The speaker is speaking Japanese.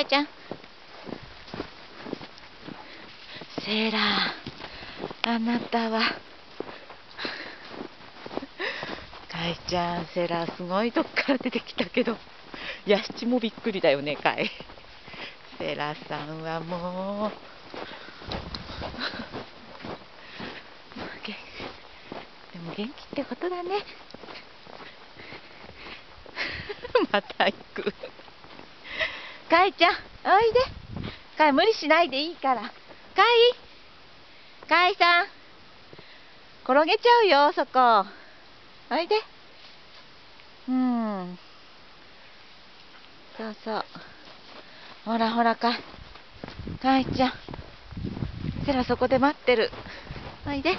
かいちゃん。セラ、あなたは。かいちゃん、セラ、すごいとこから出てきたけど、ヤシチもびっくりだよね、かい。セラさんはもう。でも元気ってことだね。また行く。かいちゃん、おいで。かい、無理しないでいいから。かい、かいさん。転げちゃうよ、そこ。おいで。そうそう。ほらほらかいちゃん。セラそこで待ってる。おいで。